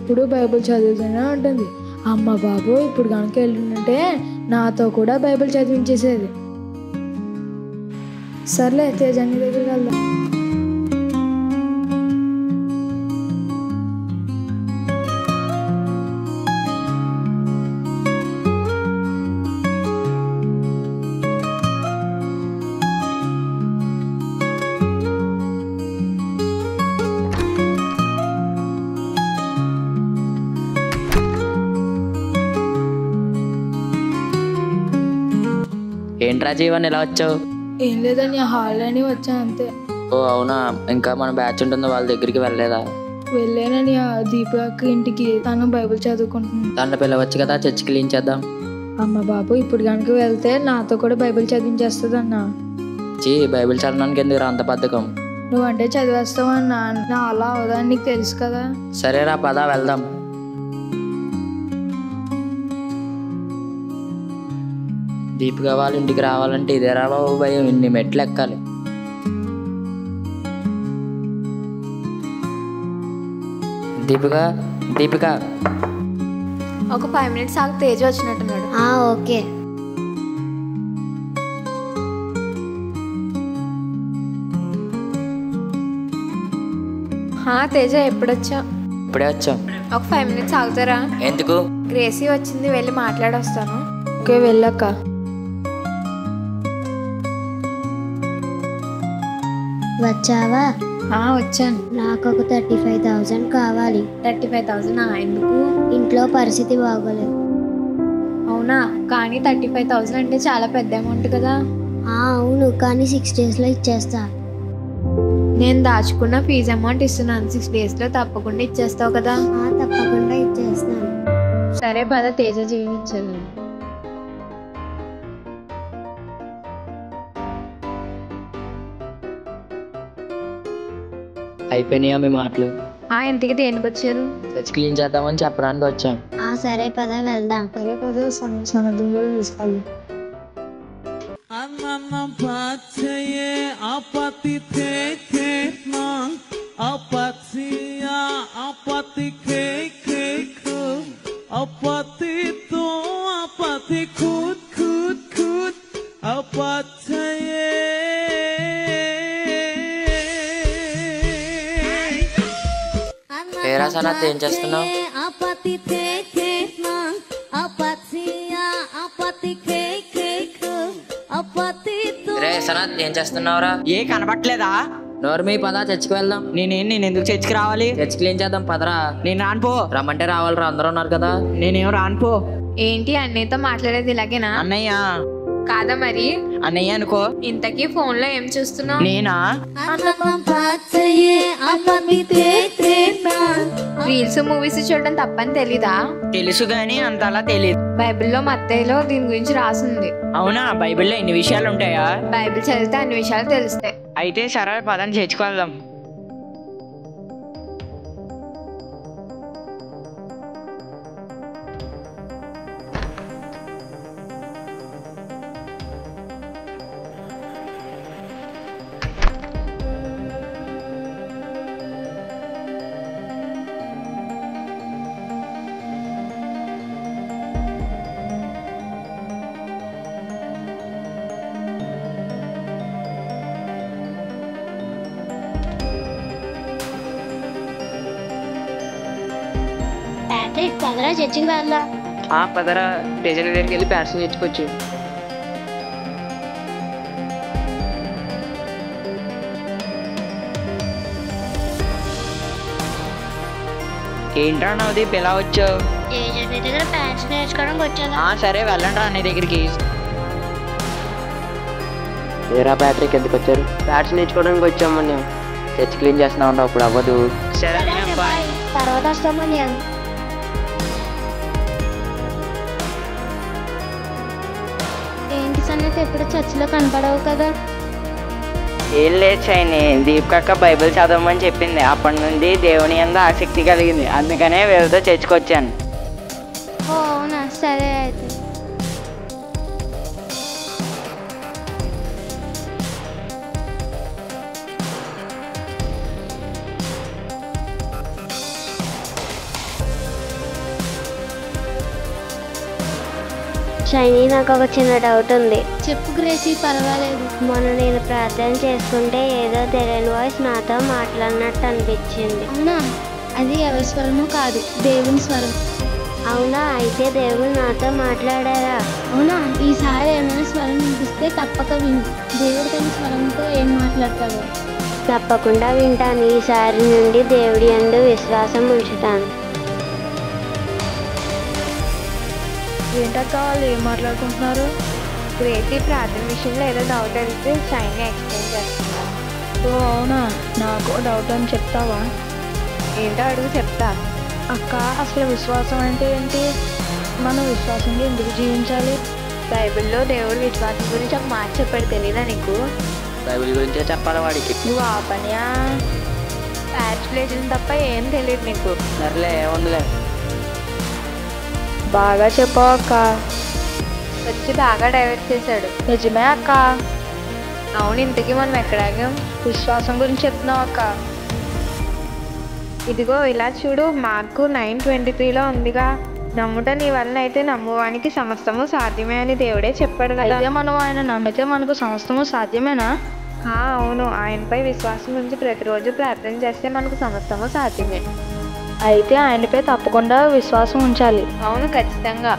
ఎప్పుడు బైబిల్ చదువుతూనే ఉంటుంది. అమ్మ బాబు ఇప్పుడు కనుక వెళ్ళిందంటే నాతో కూడా బైబిల్ చదివించేసేది. సర్లే తేజాన్ని దగ్గరికి వెళ్దాం. ఏంట్రా జీవన్ ఇలా వచ్చావు? ఏం లేదని హాల్లోని వచ్చాను అంతే. ఓ అవునా, ఇంకా మన బ్యాచ్ ఉంటుందో వాళ్ళ దగ్గరికి వెళ్ళలేదా? వెళ్ళానని దీపక్ ఇంటికి, తను బైబిల్ చదువుకుంటుంది. దాంట్లో పిలవచ్చు కదా, చర్చి క్లీన్ చేద్దాం. అమ్మ బాబు ఇప్పుడు కనుక వెళ్తే నాతో కూడా బైబిల్ చదివించేస్తుంది అన్న. బైబిల్ చదవడానికి ఎందుకు అంత బద్ధకం? నువ్వంటే చదివేస్తావు అన్నా, నా అలా అవదని నీకు తెలుసు కదా. సరేరా పద వెళ్దాం. దీపిక వాళ్ళ ఇంటికి రావాలంటే ఇదేరా బాబు భయం, ఇన్ని మెట్లు ఎక్కాలి. దీపిక దీపిక ఒక 5 minutes ఆగి తేజ వచ్చినట్టున్నాడు. ఓకే. తేజ ఎప్పుడొచ్చా? ఇప్పుడే వచ్చాం. ఒక 5 minutes ఆగుతారా? ఎందుకు? గ్రేసీ వచ్చింది, వెళ్ళి మాట్లాడొస్తాను. ఓకే వెళ్ళక్క. వచ్చావా? వచ్చాను. నాకు ఒక 35,000 కావాలి. 35,000 ఎందుకు? ఇంట్లో పరిస్థితి బాగోలేదు. అవునా, కానీ 35,000 అంటే చాలా పెద్ద అమౌంట్ కదా. అవును, కానీ 6 daysలో ఇచ్చేస్తా. నేను దాచుకున్న ఫీజు అమౌంట్ ఇస్తున్నాను. 6 daysలో తప్పకుండా ఇచ్చేస్తావు కదా. తప్పకుండా ఇచ్చేస్తాను. సరే పద, తేజ జీవించాను. అయిపోయినాయా మీ మాటలు? ఇంటికి దేనికి వచ్చారు? చర్చి క్లీన్ చేద్దామని చెప్పడానికి వచ్చాం. సరే పద వెళ్దాం. సరే పద, సన్నద్ధం కూడా తీసుకోవాలి. ఏరా సనత్, ఏం చేస్తున్నావు? రే సనత్, ఏం చేస్తున్నావురా? ఏ కనబట్లేదా? నోర్మీ పదా, చర్చికి వెళ్దాం. నేను ఎందుకు చర్చికి రావాలి? చర్చి క్లీన్ చేద్దాం పదరా. నేను రానుపో. రమ్మంటే రావాలిరా, అందరూ ఉన్నారు కదా. నేనేం రానుపో. ఏంటి అన్నయ్యతో మాట్లాడేది ఇలాగేనా? అన్నయ్య కాదా మరి? అన్నయ్య అనుకో. ఇంతకీ ఫోన్ లో ఏం చూస్తున్నావు? నేనా? రీల్స్ మూవీస్ చూడడం తప్పని తెలీదా? తెలుసు గానీ అంతలా తెలీదు. బైబిల్లో మత్తయిలో దీని గురించి రాసింది. అవునా, బైబిల్లో ఇన్ని విషయాలు ఉంటాయా? బైబిల్ చదివితే అన్ని విషయాలు తెలుస్తాయి. అయితే సరే పదని చేర్చుకోదాం. పదరా చర్చికి వెళ్దాం. పదరా, టేజర్ దగ్గరికి వెళ్ళి ప్యాడ్స్ తెచ్చుకోవచ్చు. ఏంట్రా నవదీప్ ఎలా వచ్చావు? ప్యాడ్స్ నేర్చుకోవడానికి వచ్చాను. సరే వెళ్ళండి రా నీ దగ్గరికి. ఏరా ప్యాట్రిక్, ఎందుకు వచ్చారు? ప్యాడ్స్ నేర్చుకోవడానికి వచ్చామని. చర్చి క్లీన్ చేస్తున్నావు, అప్పుడు అవ్వదు. సరే తర్వాత వస్తామని. ఏంటి సన్నతి, ఎప్పుడు చర్చిలో కనపడవు కదా? ఏం లేదు చైని, దీపిక బైబిల్ చదవమని చెప్పింది. అప్పటి నుండి దేవుని యందు ఆసక్తి కలిగింది, అందుకనే వీళ్ళతో చర్చికొచ్చాను. అవునా, సరే అయితే. షైనీ, నాకు ఒక చిన్న డౌట్ ఉంది. చెప్పు గ్రేసీ, పర్వాలేదు. మొన్న నేను ప్రార్థన చేసుకుంటే ఏదో తెలియని వాయిస్ నాతో మాట్లాడినట్టు అనిపించింది. అవునా? అది ఎవరి స్వరము కాదు, దేవుని స్వరం. అవునా? అయితే దేవుడు నాతో మాట్లాడారా? అవునా? ఈసారి ఏమైనా స్వరం వినిపిస్తే తప్పక విను. దేవుడు తన స్వరంతో ఏం మాట్లాడతాడు? తప్పకుండా వింటాను. ఈసారి నుండి దేవుడి యందు విశ్వాసం ఉంచుతాను. ఏంటక్క వాళ్ళు ఏం మాట్లాడుకుంటున్నారు? గ్రేసీ ప్రార్థన విషయంలో ఏదో డౌట్ అడిగితే షైనీ ఎక్స్ప్లెయిన్ చేస్తున్నారు. ఓ అవునా, నాకు డౌట్ అని చెప్తావా? ఏంటో అడుగు, చెప్తా. అక్క, అసలు విశ్వాసం అంటే ఏంటి? మనం విశ్వాసంగా ఎందుకు జీవించాలి? బైబిల్లో దేవుడు విశ్వాసం గురించి ఒక మాట చెప్పాడు, తెలీదా నీకు? బైబిల్ గురించే చెప్పాలి వాడికి. నువ్వు ఆ పనియా? ప్యాచ్లేజన్ తప్ప ఏం తెలియదు నీకు. సర్లే ఏముందిలే. బాగా చెప్పావు అక్క. వచ్చి బాగా డైవర్ట్ చేశాడు. నిజమే అక్క. అవును, ఇంతకీ మనం ఎక్కడాగాం? విశ్వాసం గురించి చెప్తున్నావు అక్క. ఇదిగో ఇలా చూడు, మార్కు 9:23లో ఉందిగా, నమ్ముట నీ వలన అయితే నమ్మువానికి సమస్తము సాధ్యమే అని దేవుడే చెప్పాడు కదా. అయితే మనం ఆయన నమ్మితే మనకు సమస్తము సాధ్యమేనా? అవును, ఆయనపై విశ్వాసం ఉంచి ప్రతిరోజు ప్రార్థన చేస్తే మనకు సమస్తము సాధ్యమే. అయితే ఆయనపై తప్పకుండా విశ్వాసం ఉంచాలి. అవును, ఖచ్చితంగా.